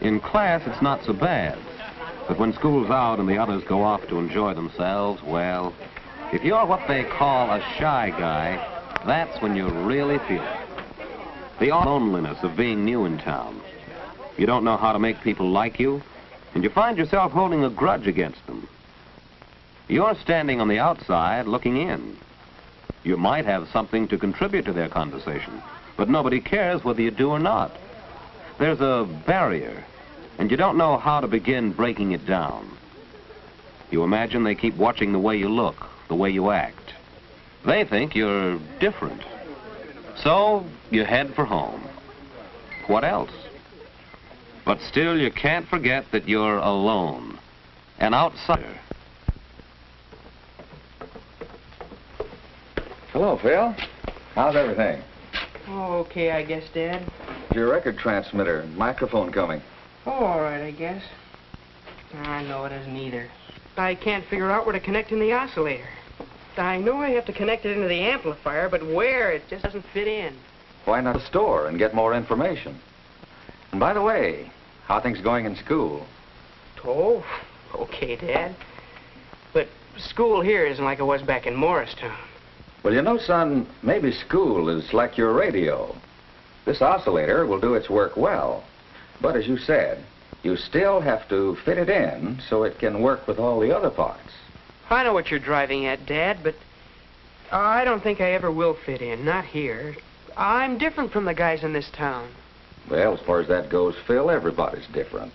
In class, it's not so bad. But when school's out and the others go off to enjoy themselves, well, if you're what they call a shy guy, that's when you really feel it. The loneliness of being new in town. You don't know how to make people like you, and you find yourself holding a grudge against them. You're standing on the outside looking in. You might have something to contribute to their conversation, but nobody cares whether you do or not. There's a barrier, and you don't know how to begin breaking it down. You imagine they keep watching the way you look, the way you act. They think you're different. So you head for home. What else? But still, you can't forget that you're alone, an outsider. Hello, Phil. How's everything? Oh, okay, I guess, Dad. Is your record transmitter and microphone coming? Oh, all right, I guess. I know it isn't either. I can't figure out where to connect in the oscillator. I know I have to connect it into the amplifier, but where? It just doesn't fit in. Why not a store and get more information? And by the way, how are things going in school? Oh, okay, Dad. But school here isn't like it was back in Morristown. Well, you know, son, maybe school is like your radio. This oscillator will do its work well. But as you said, you still have to fit it in so it can work with all the other parts. I know what you're driving at, Dad, but I don't think I ever will fit in, not here. I'm different from the guys in this town. Well, as far as that goes, Phil, everybody's different.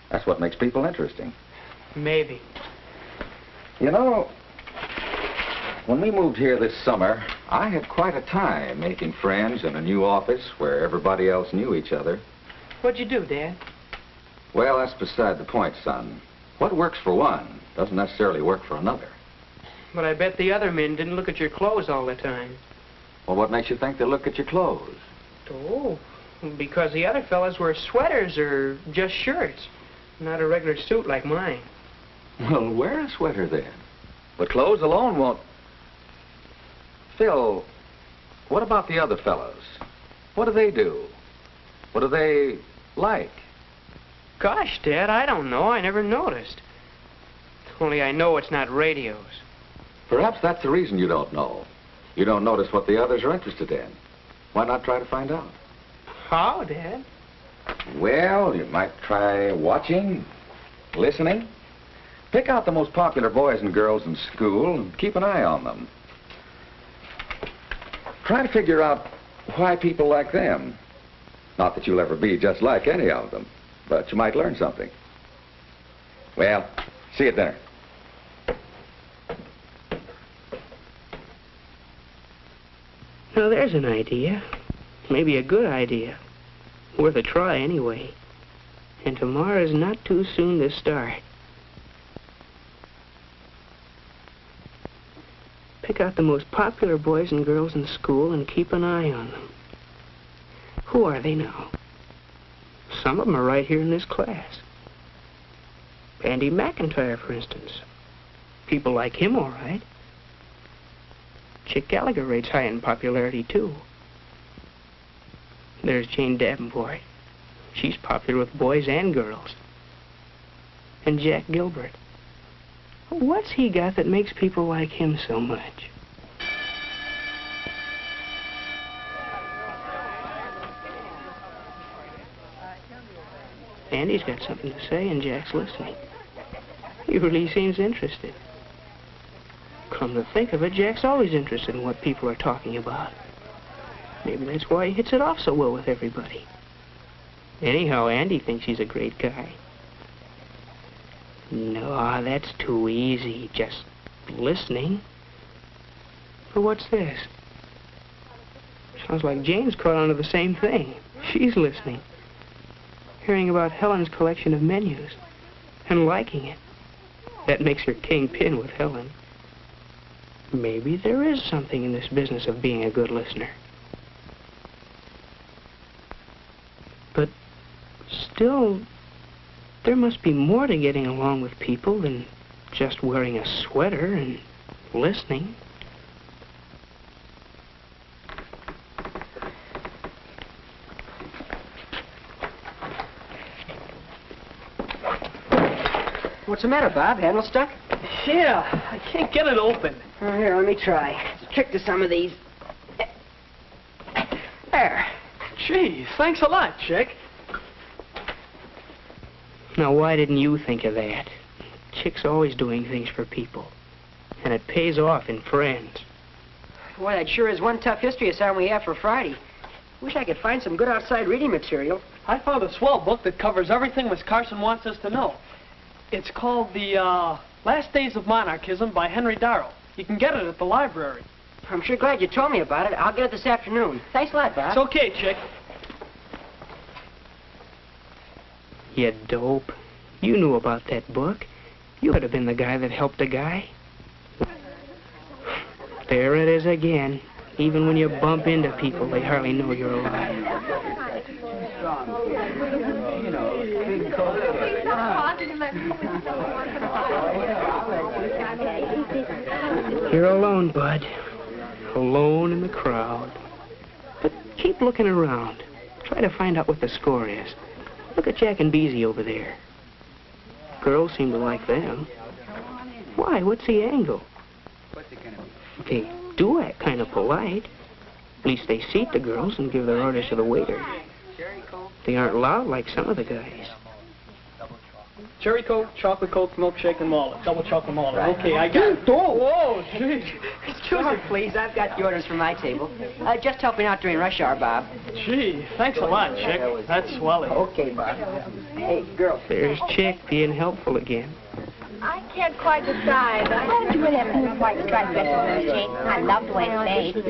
That's what makes people interesting. Maybe. You know, when we moved here this summer, I had quite a time making friends in a new office where everybody else knew each other. What'd you do, Dad? Well, that's beside the point, son. What works for one doesn't necessarily work for another. But I bet the other men didn't look at your clothes all the time. Well, what makes you think they look at your clothes? Oh, because the other fellas wear sweaters or just shirts, not a regular suit like mine. Well, wear a sweater then. But clothes alone won't... Phil, what about the other fellows? What do they do? What do they like? Gosh, Dad, I don't know. I never noticed. Only I know it's not radios. Perhaps that's the reason you don't know. You don't notice what the others are interested in. Why not try to find out? How, Dad? Well, you might try watching, listening. Pick out the most popular boys and girls in school and keep an eye on them. Try to figure out why people like them. Not that you'll ever be just like any of them, but you might learn something. Well, see you at dinner. Now, there's an idea. Maybe a good idea. Worth a try, anyway. And tomorrow's not too soon to start. Pick out the most popular boys and girls in school and keep an eye on them. Who are they now? Some of them are right here in this class. Andy McIntyre, for instance. People like him, all right. Chick Gallagher rates high in popularity, too. There's Jane Davenport. She's popular with boys and girls. And Jack Gilbert. What's he got that makes people like him so much? Andy's got something to say, and Jack's listening. He really seems interested. Come to think of it, Jack's always interested in what people are talking about. Maybe that's why he hits it off so well with everybody. Anyhow, Andy thinks he's a great guy. No, that's too easy. Just listening. But what's this? Sounds like Jane's caught on to the same thing. She's listening. Hearing about Helen's collection of menus. And liking it. That makes her kingpin with Helen. Maybe there is something in this business of being a good listener. But still, there must be more to getting along with people than just wearing a sweater and listening. What's the matter, Bob? Handle stuck? Yeah, I can't get it open. Oh, here, let me try. There's a trick to some of these. There. Gee, thanks a lot, Chick. Now, why didn't you think of that? Chick's always doing things for people. And it pays off in friends. Boy, that sure is one tough history assignment we have for Friday. Wish I could find some good outside reading material. I found a swell book that covers everything Miss Carson wants us to know. It's called The Last Days of Monarchism by Henry Darrow. You can get it at the library. I'm sure glad you told me about it. I'll get it this afternoon. Thanks a lot, Bob. It's okay, Chick. You dope. You knew about that book. You could have been the guy that helped a guy. There it is again. Even when you bump into people, they hardly know you're alive. You're alone, Bud. Alone in the crowd. But keep looking around. Try to find out what the score is. Look at Jack and Beezy over there. Girls seem to like them. Why? What's the angle? They do act kind of polite. At least they seat the girls and give their orders to the waiter. They aren't loud like some of the guys. Cherry Coke, chocolate Coke, milkshake, and malted. Double chocolate malted. Right. Okay, I got it. Oh, whoa, jeez. Excuse me, please. I've got the orders for my table. Just helping out during rush hour, Bob. Gee, thanks a lot, Chick. That's swelling. Okay, Bob. Hey, girls. There's Chick being helpful again. I can't quite decide. I don't do that blue white striped dress, Jane. I love the way it stays.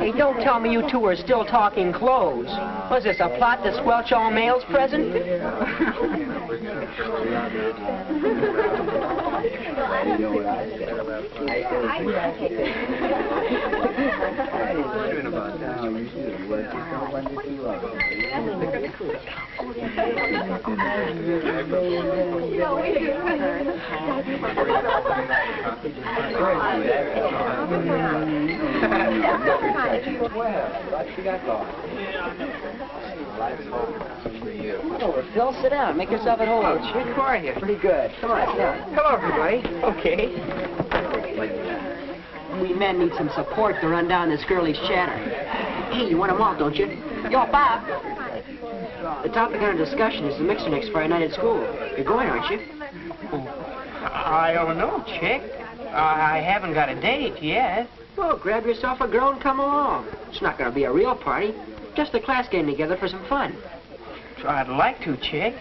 Hey, don't tell me you two are still talking clothes. Was this a plot to squelch all males present? Oh, Phil, sit down. Make yourself at home. Oh, Chick, how are you? Pretty good. Come on, sit down. Hello, everybody. Okay. We men need some support to run down this girlie's chatter. Hey, you want them all, don't you? Yo, Bob. The topic under discussion is the mixer next Friday night at school. You're going, aren't you? I don't know, Chick. I haven't got a date yet. Well, grab yourself a girl and come along. It's not going to be a real party. Just the class getting together for some fun. I'd like to, Chick.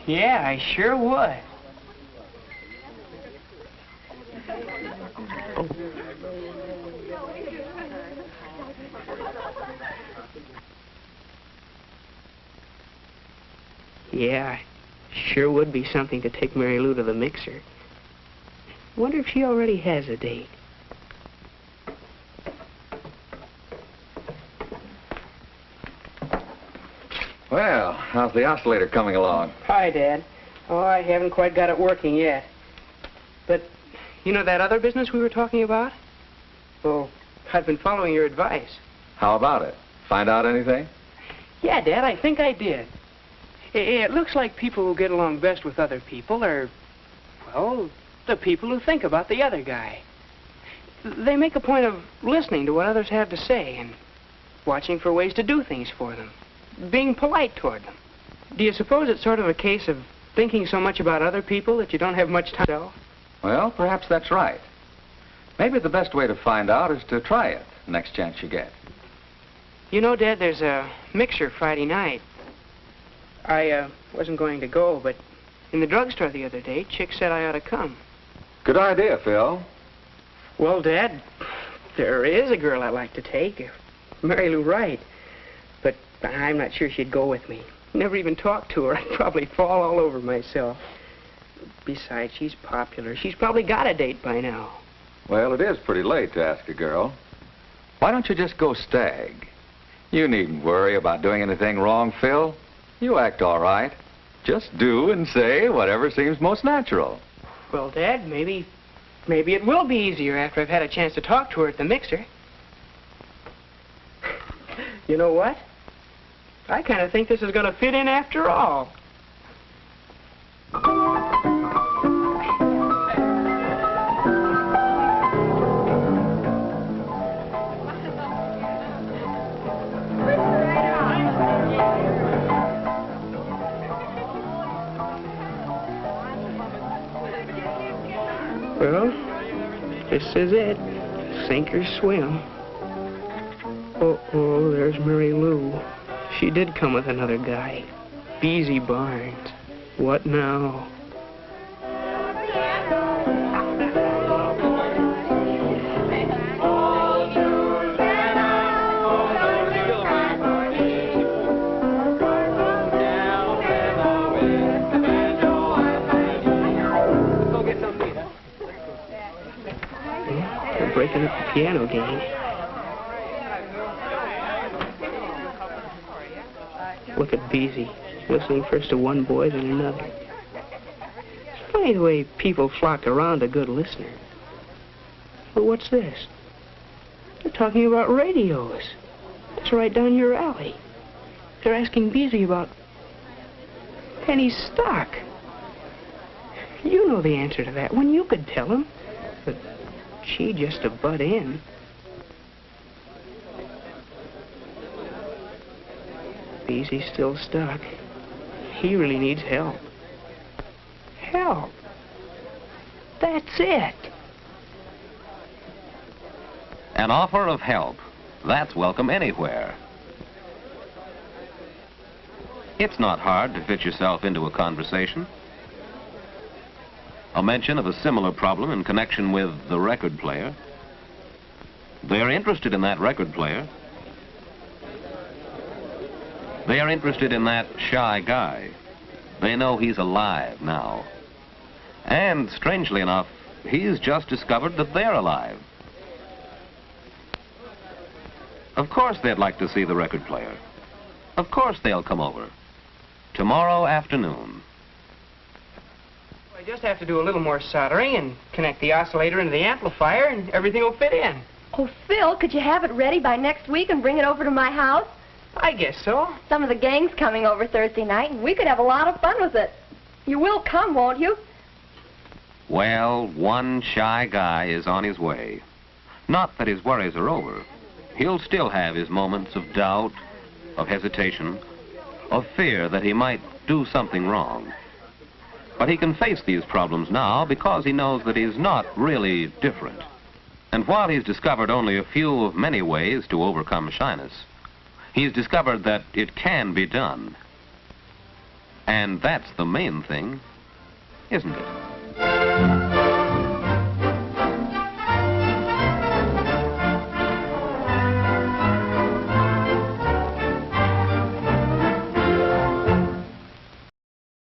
Yeah, I sure would. Yeah, sure would be something to take Mary Lou to the mixer. Wonder if she already has a date. Well, how's the oscillator coming along? Hi, Dad. Oh, I haven't quite got it working yet. But, you know that other business we were talking about? Well, I've been following your advice. How about it? Find out anything? Yeah, Dad, I think I did. It looks like people who get along best with other people are, well, the people who think about the other guy. They make a point of listening to what others have to say and watching for ways to do things for them, being polite toward them. Do you suppose it's sort of a case of thinking so much about other people that you don't have much time to yourself? Well, perhaps that's right. Maybe the best way to find out is to try it the next chance you get. You know, Dad, there's a mixer Friday night. I wasn't going to go, but in the drugstore the other day, Chick said I ought to come. Good idea, Phil. Well, Dad, there is a girl I'd like to take, Mary Lou Wright. But I'm not sure she'd go with me. Never even talked to her. I'd probably fall all over myself. Besides, she's popular. She's probably got a date by now. Well, it is pretty late to ask a girl. Why don't you just go stag? You needn't worry about doing anything wrong, Phil. You act all right. Just do and say whatever seems most natural. Well, Dad, maybe it will be easier after I've had a chance to talk to her at the mixer. You know what? I kind of think this is going to fit in after all. Well, this is it. Sink or swim. Uh-oh, there's Mary Lou. She did come with another guy. Beezy Barnes. What now? They're breaking up the piano game. Look at Beezy, listening first to one boy, then another. It's funny the way people flock around a good listener. But what's this? They're talking about radios. It's right down your alley. They're asking Beezy about penny stock. You know the answer to that one. You could tell him. But she just to butt in. Beezy's still stuck. He really needs help. Help. That's it. An offer of help. That's welcome anywhere. It's not hard to fit yourself into a conversation. A mention of a similar problem in connection with the record player. They're interested in that record player. They are interested in that shy guy. They know he's alive now. And, strangely enough, he's just discovered that they're alive. Of course they'd like to see the record player. Of course they'll come over. Tomorrow afternoon. I just have to do a little more soldering and connect the oscillator into the amplifier, and everything will fit in. Oh, Phil, could you have it ready by next week and bring it over to my house? I guess so. Some of the gang's coming over Thursday night, and we could have a lot of fun with it. You will come, won't you? Well, one shy guy is on his way. Not that his worries are over. He'll still have his moments of doubt, of hesitation, of fear that he might do something wrong. But he can face these problems now because he knows that he's not really different. And while he's discovered only a few of many ways to overcome shyness, he's discovered that it can be done. And that's the main thing, isn't it?